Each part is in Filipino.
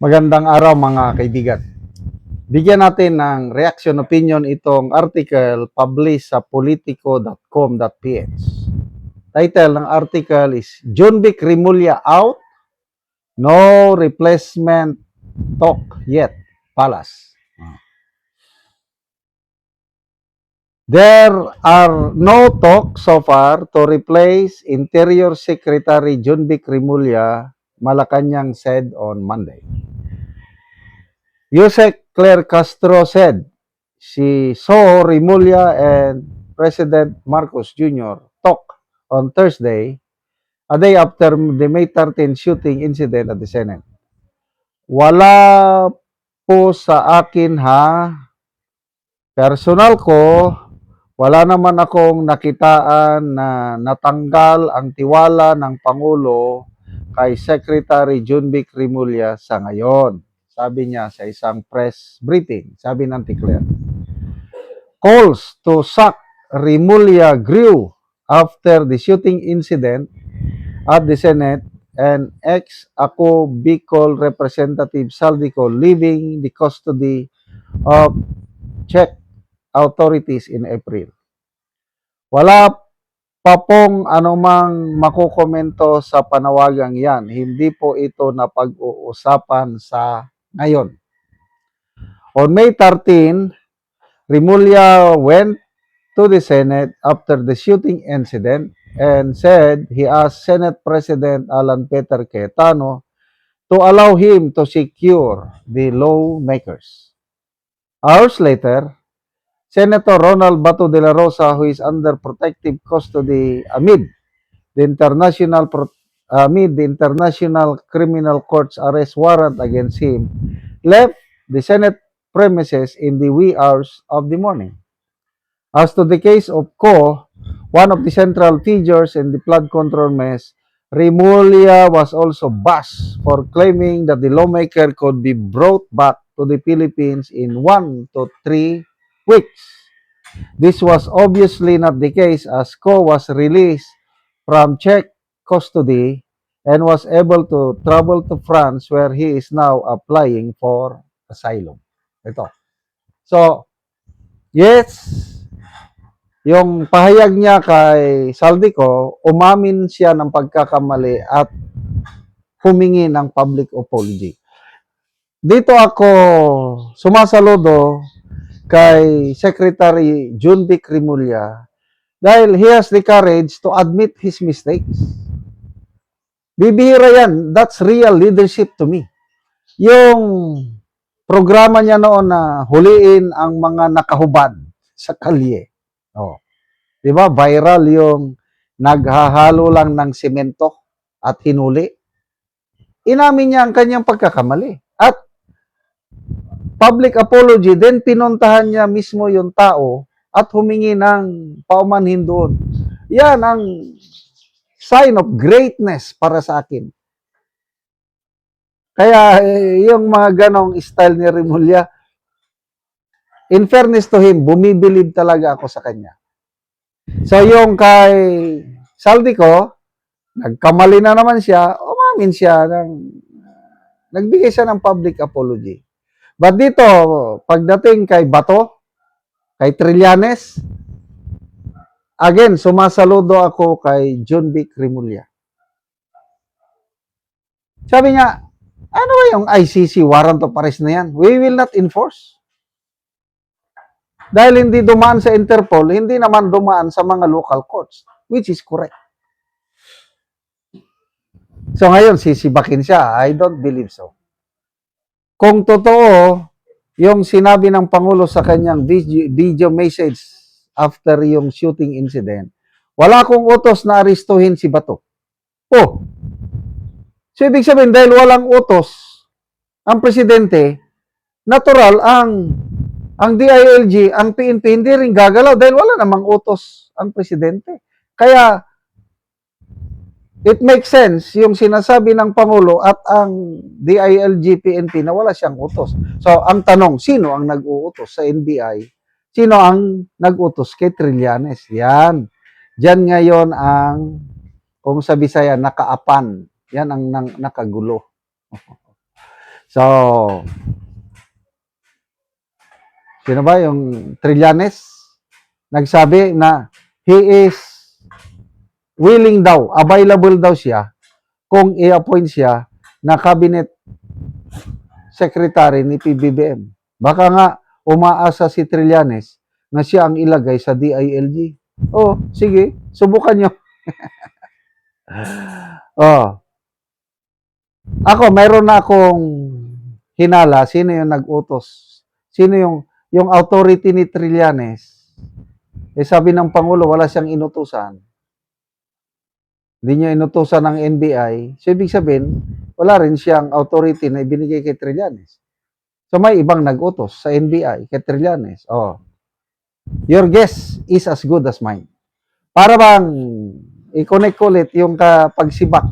Magandang araw mga kaibigan. Bigyan natin ng reaction opinion itong article published sa politico.com.ph. Title ng article is John Vic Remulla out, no replacement talk yet, Palace. There are no talks so far to replace Interior Secretary John Vic Remulla, Malacanang said on Monday. Yusek Claire Castro said she saw Remulla and President Marcos Jr. talk on Thursday, a day after the May 13 shooting incident at the Senate. Wala po sa akin ha, personal ko, wala naman akong nakitaan na natanggal ang tiwala ng Pangulo kay Secretary John Vic Remulla sa ngayon. Sabi niya sa isang press briefing, sabi ng Ticler. Calls to sack Remulla grew after the shooting incident at the Senate and ex-Ako Bicol Representative Saldico leaving the custody of Czech authorities in April. Wala pa pong anumang makukomento sa panawagang yan. Hindi po ito napag-uusapan sa ngayon. On May 13, Remulla went to the Senate after the shooting incident and said he asked Senate President Alan Peter Cayetano to allow him to secure the lawmakers. Hours later, Senator Ronald Bato de la Rosa, who is under protective custody amid the International Criminal Court's arrest warrant against him, left the Senate premises in the wee hours of the morning. As to the case of Ko, one of the central figures in the flood control mess, Remulla was also bashed for claiming that the lawmaker could be brought back to the Philippines in 1 to 3 weeks. This was obviously not the case as Ko was released from Czech custody and was able to travel to France where he is now applying for asylum. Ito. So, yes, yung pahayag niya kay Saldico, umamin siya ng pagkakamali at humingi ng public apology. Dito ako sumasaludo kay Secretary John Vic Remulla dahil he has the courage to admit his mistakes. Bibihira yan. That's real leadership to me. Yung programa niya noon na huliin ang mga nakahubad sa kalye. Oh. Di ba? Viral yung naghahalo lang ng semento at hinuli. Inamin niya ang kanyang pagkakamali. At public apology, then pinuntahan niya mismo yung tao at humingi ng paumanhin doon. Yan ang sign of greatness para sa akin. Kaya yung mga ganong style ni Remulla, in fairness to him, bumibilib talaga ako sa kanya. So yung kay Saldico, nagkamali na naman siya, umamin siya, nagbigay siya ng public apology. But dito, pagdating kay Bato, kay Trillanes, again, sumasaludo ako kay John Vic Remulla. Sabi niya, ano ba yung ICC warrant of arrest na yan? We will not enforce. Dahil hindi dumaan sa Interpol, hindi naman dumaan sa mga local courts, which is correct. So ngayon, sisibakin siya. I don't believe so. Kung totoo, yung sinabi ng Pangulo sa kanyang video message after yung shooting incident, wala akong utos na aristuhin si Bato. Oh, so ibig sabihin, dahil walang utos ang presidente, natural ang DILG, ang PNP, hindi rin gagalaw dahil wala namang utos ang presidente. Kaya, it makes sense yung sinasabi ng Pangulo at ang DILG, PNP na wala siyang utos. So, ang tanong, sino ang nag-uutos sa NBI? Sino ang nag-utos kay Trillanes? Yan. Diyan ngayon ang, kung sa Bisaya, nakaapan. Yan ang nakagulo. So, sino ba yung Trillanes? Nagsabi na he is willing daw, available daw siya kung i-appoint siya na cabinet secretary ni PBBM. Baka nga umaasa si Trillanes na siya ang ilagay sa DILG. Oh, sige, subukan nyo. Oh, ako, mayroon na akong hinala. Sino yung nag-utos? Sino yung authority ni Trillanes? Eh sabi ng Pangulo, wala siyang inutusan. Hindi niya inutusan ng NBI. So, ibig sabihin, wala rin siyang authority na ibinigay kay Trillanes. So, may ibang nag-utos sa NBI kay Trillanes. Oh, your guess is as good as mine. Para bang i-connect ulit yung pagsibak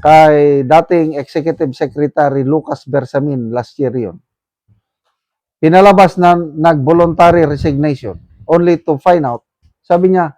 kay dating Executive Secretary Lucas Bersamin last year yun. Pinalabas na nag-voluntary resignation only to find out. Sabi niya,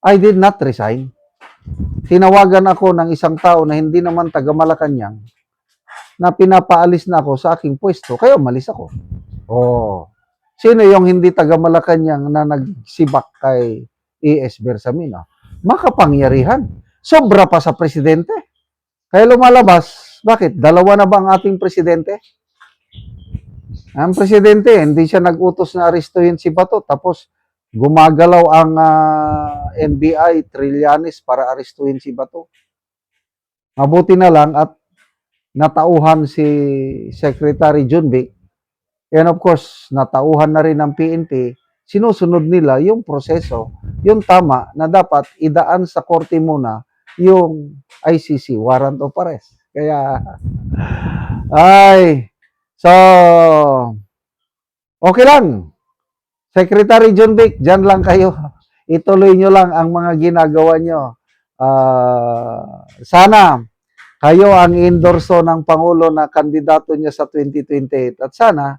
I did not resign. Tinawagan ako ng isang tao na hindi naman taga Malacanang na pinapaalis na ako sa aking pwesto, kaya umalis ako. Oh, sino yung hindi taga Malacanang na nagsibak kay E.S. Bersamin? Makapangyarihan. Sobra pa sa presidente. Kaya lumalabas, bakit? Dalawa na ba ang ating presidente? Ang presidente, hindi siya nag-utos na arestuhin si Bato, tapos gumagalaw ang NBI, Trillanes, para arestuhin si Bato. Mabuti na lang at natauhan si Secretary Junbic, and of course, natauhan na rin ng PNP, sinusunod nila yung proseso, yung tama na dapat idaan sa korte muna yung ICC, warrant of arrest. Kaya, so, okay lang. Secretary Junbic, dyan lang kayo. Ituloy nyo lang ang mga ginagawa nyo. Sana kayo ang endorso ng Pangulo na kandidato niya sa 2028. At sana,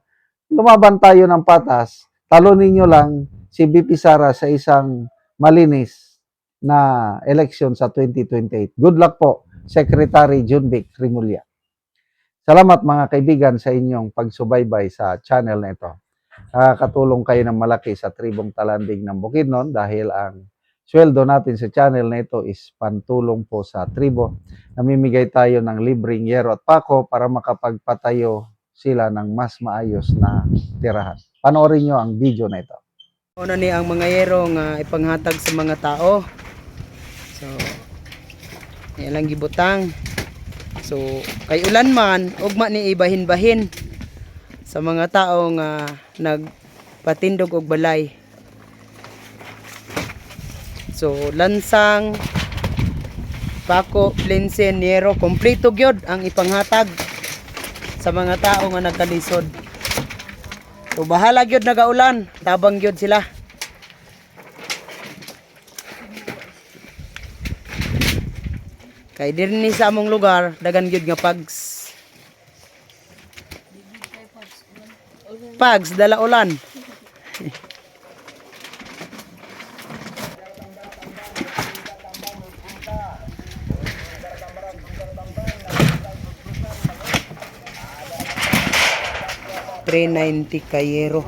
lumaban tayo ng patas. Talunin nyo lang si BP Sara sa isang malinis na election sa 2028. Good luck po, Secretary Junbic Rimulya. Salamat mga kaibigan sa inyong pagsubaybay sa channel na ito. Nakakatulong kayo ng malaki sa Tribong Talandig ng Bukidnon dahil ang sweldo natin sa channel na ito is pantulong po sa tribo. Namimigay tayo ng libreng yero at pako para makapagpatayo sila ng mas maayos na tirahan. Panoorin nyo ang video na ito. Una ni ang mga yero nga ipanghatag sa mga tao. So, yan lang gibutang. So, kay ulan man, ugma ni ibahin-bahin sa mga tao nga nagpatindog og balay. So, lansang, pako, plinsen, yero, kompleto gyud ang ipanghatag sa mga tao nga nagkalisod. So, bahala gyud nagaulan, tabang gyud sila. Kay dinhi sa among lugar, dagan gyud nga pags. Pags dala ulan. $390 kayero.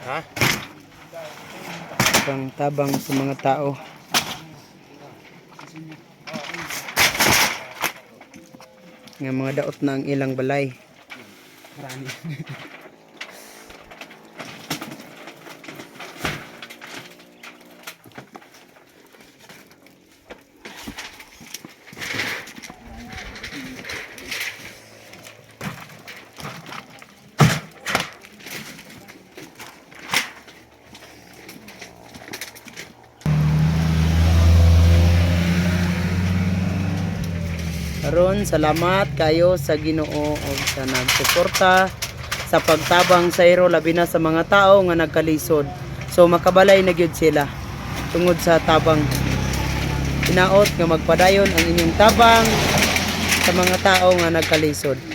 Ha? Pang tabang sa mga tao. Nga mga daot na ang ilang balay. Marami. Karon salamat kayo sa Ginoo o sa nagsuporta sa pagtabang sa iro labi na sa mga tao nga nagkalisod. So makabalay na gyud sila tungod sa tabang. hinaot nga magpadayon ang inyong tabang sa mga tao nga nagkalisod.